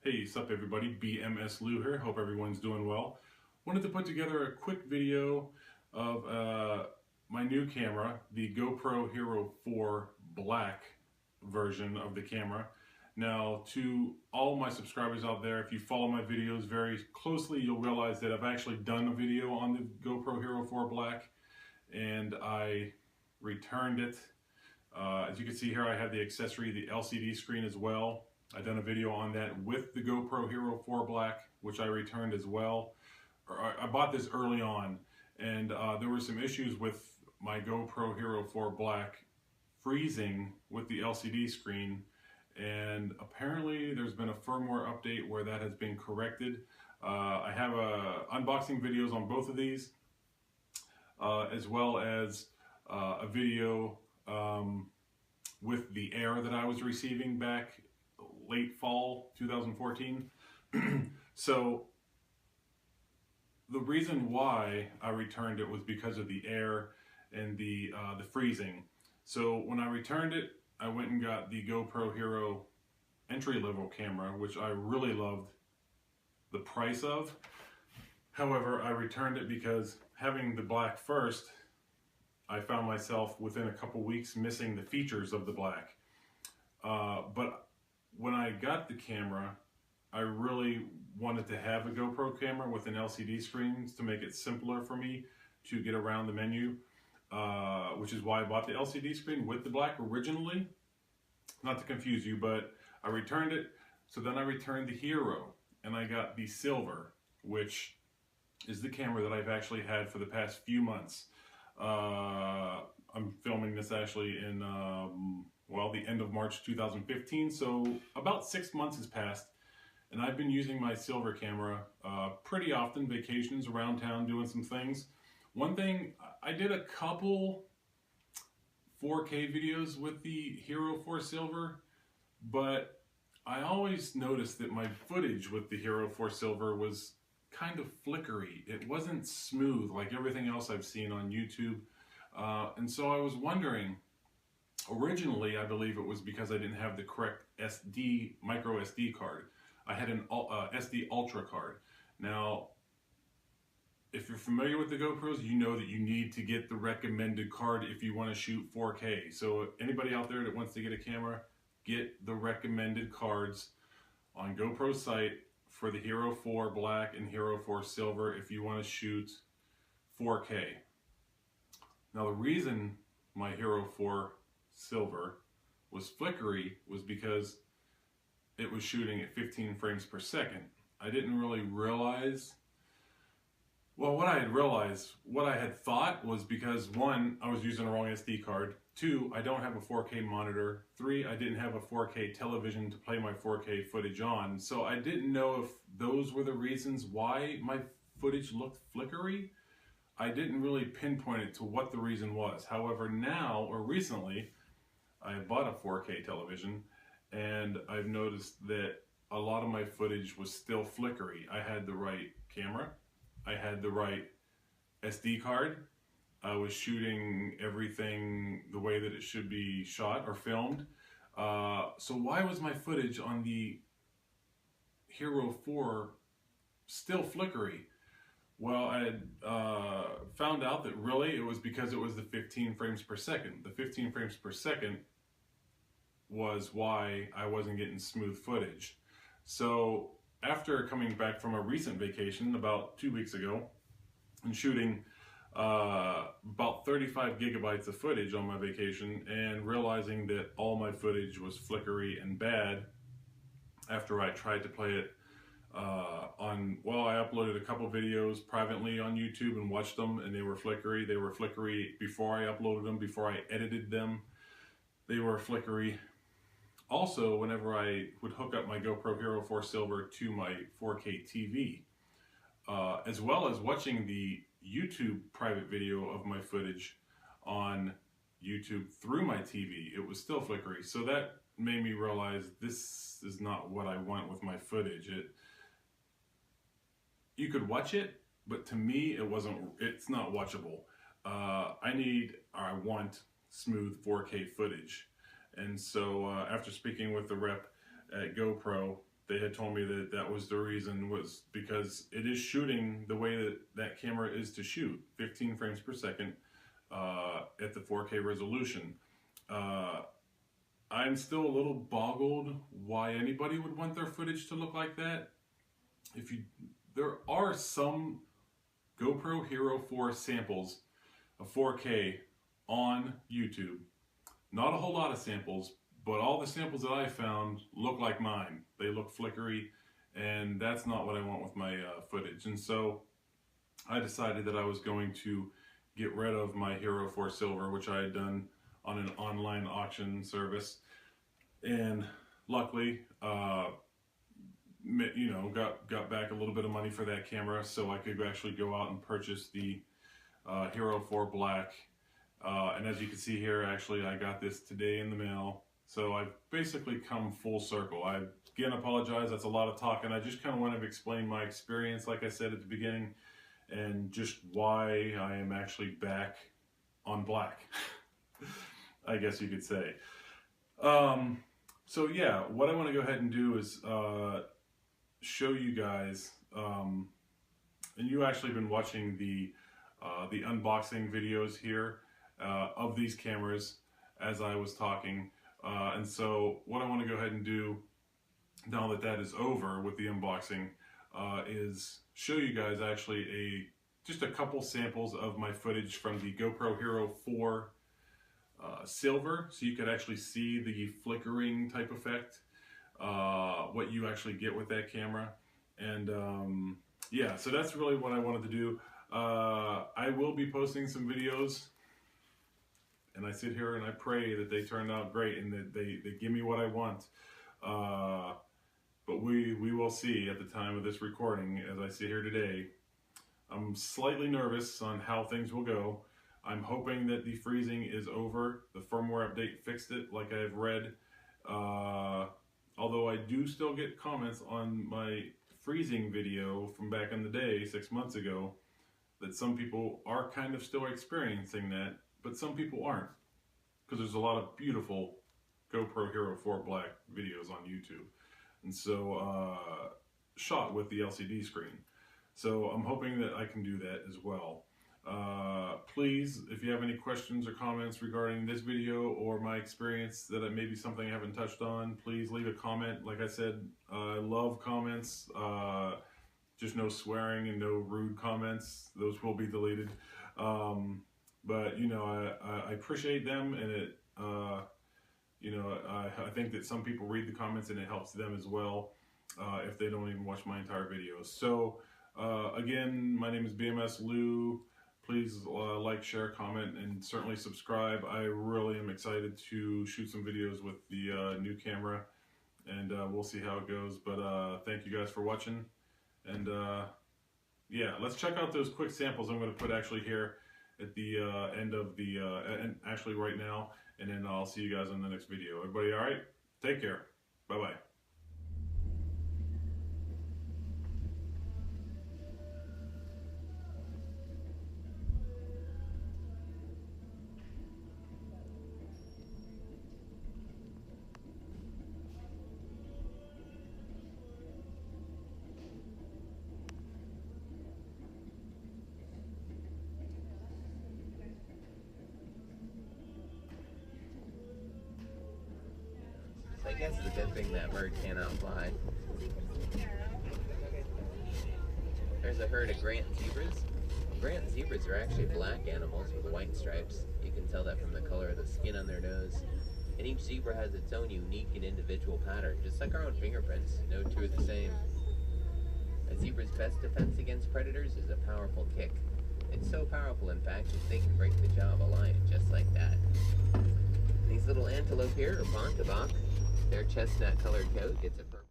Hey, sup everybody, BMS Lou here. Hope everyone's doing well. Wanted to put together a quick video of my new camera, the GoPro Hero 4 Black version of the camera. Now, to all my subscribers out there, if you follow my videos very closely, you'll realize that I've actually done a video on the GoPro Hero 4 Black, and I returned it. As you can see here, I have the accessory, the LCD screen as well. I've done a video on that with the GoPro Hero 4 Black, which I returned as well. I bought this early on, and there were some issues with my GoPro Hero 4 Black freezing with the LCD screen, and apparently there's been a firmware update where that has been corrected. I have unboxing videos on both of these, as well as a video with the air that I was receiving back late fall 2014. So the reason why I returned it was because of the air and the freezing. So when I returned it, I went and got the GoPro Hero entry-level camera, which I really loved the price of. However, I returned it because having the black first, I found myself within a couple weeks missing the features of the black. But when I got the camera, I really wanted to have a GoPro camera with an LCD screen to make it simpler for me to get around the menu, which is why I bought the LCD screen with the black originally. Not to confuse you, but I returned it. So then I returned the Hero, and I got the silver, which is the camera that I've actually had for the past few months. I'm filming this actually in, well, the end of March 2015, so about 6 months has passed, and I've been using my silver camera pretty often, vacations around town, doing some things. One thing, I did a couple 4K videos with the Hero 4 Silver, but I always noticed that my footage with the Hero 4 Silver was kind of flickery. It wasn't smooth like everything else I've seen on YouTube. And so I was wondering, originally I believe it was because I didn't have the correct micro SD card. I had an SD Ultra card. Now, if you're familiar with the GoPros, you know that you need to get the recommended card if you want to shoot 4K. So anybody out there that wants to get a camera, get the recommended cards on GoPro's site for the Hero 4 Black and Hero 4 Silver if you want to shoot 4K. Now the reason my Hero 4 Silver was flickery was because it was shooting at 15 frames per second. I didn't really realize, well, what I had thought was because 1, I was using the wrong SD card, 2, I don't have a 4K monitor, 3, I didn't have a 4K television to play my 4K footage on, so I didn't know if those were the reasons why my footage looked flickery. I didn't really pinpoint it to what the reason was. However, now, or recently, I bought a 4K television, and I've noticed that a lot of my footage was still flickery. I had the right camera, I had the right SD card, I was shooting everything the way that it should be shot or filmed. So why was my footage on the Hero 4 still flickery? Well, I had found out that really it was because it was the 15 frames per second. The 15 frames per second was why I wasn't getting smooth footage. So after coming back from a recent vacation about 2 weeks ago and shooting about 35 gigabytes of footage on my vacation and realizing that all my footage was flickery and bad after I tried to play it I uploaded a couple videos privately on YouTube and watched them, and they were flickery. They were flickery before I uploaded them, before I edited them. They were flickery. Also, whenever I would hook up my GoPro Hero 4 Silver to my 4K TV, as well as watching the YouTube private video of my footage on YouTube through my TV, it was still flickery. So that made me realize this is not what I want with my footage. You could watch it, but to me it's not watchable. I want smooth 4K footage. And so after speaking with the rep at GoPro, they had told me that that was the reason, was because it is shooting the way that that camera is to shoot, 15 frames per second at the 4K resolution. I'm still a little boggled why anybody would want their footage to look like that. There are some GoPro Hero 4 samples of 4K on YouTube. Not a whole lot of samples, but all the samples that I found look like mine. They look flickery, and that's not what I want with my footage. And so I decided that I was going to get rid of my Hero 4 Silver, which I had done on an online auction service, and luckily, you know, got back a little bit of money for that camera, so I could actually go out and purchase the Hero 4 Black. And as you can see here, actually, I got this today in the mail. So I've basically come full circle. I again apologize, that's a lot of talking. I just kind of want to explain my experience, like I said at the beginning, and just why I am actually back on black, I guess you could say. So yeah, what I want to go ahead and do is show you guys, and you actually been watching the unboxing videos here of these cameras as I was talking, and so what I want to go ahead and do now that that is over with the unboxing is show you guys actually just a couple samples of my footage from the GoPro Hero 4 Silver, so you could actually see the flickering type effect, what you actually get with that camera. And yeah, so that's really what I wanted to do. I will be posting some videos, and I sit here and I pray that they turn out great and that they give me what I want. But we will see at the time of this recording. As I sit here today, I'm slightly nervous on how things will go. I'm hoping that the freezing is over. The firmware update fixed it, like I've read. Although I do still get comments on my freezing video from back in the day, 6 months ago, that some people are kind of still experiencing that, but some people aren't. Because there's a lot of beautiful GoPro Hero 4 Black videos on YouTube. And so, shot with the LCD screen. So I'm hoping that I can do that as well. Please, if you have any questions or comments regarding this video or my experience that maybe something I haven't touched on, please leave a comment. Like I said, I love comments, just no swearing and no rude comments. Those will be deleted. But, you know, I appreciate them, and it, you know, I think that some people read the comments and it helps them as well, if they don't even watch my entire videos. So, again, my name is BMS Lou. Please like, share, comment, and certainly subscribe. I really am excited to shoot some videos with the new camera, and we'll see how it goes. But thank you guys for watching, and yeah, let's check out those quick samples I'm going to put actually here at the end of the, and actually right now, and then I'll see you guys on the next video. Everybody all right? Take care. Bye-bye. I guess it's a good thing that bird cannot fly. There's a herd of Grant zebras. Grant zebras are actually black animals with white stripes. You can tell that from the color of the skin on their nose. And each zebra has its own unique and individual pattern, just like our own fingerprints. No two are the same. A zebra's best defense against predators is a powerful kick. It's so powerful, in fact, that they can break the jaw of a lion just like that. These little antelope here are Bontebok. Their chestnut-colored coat gets a purple.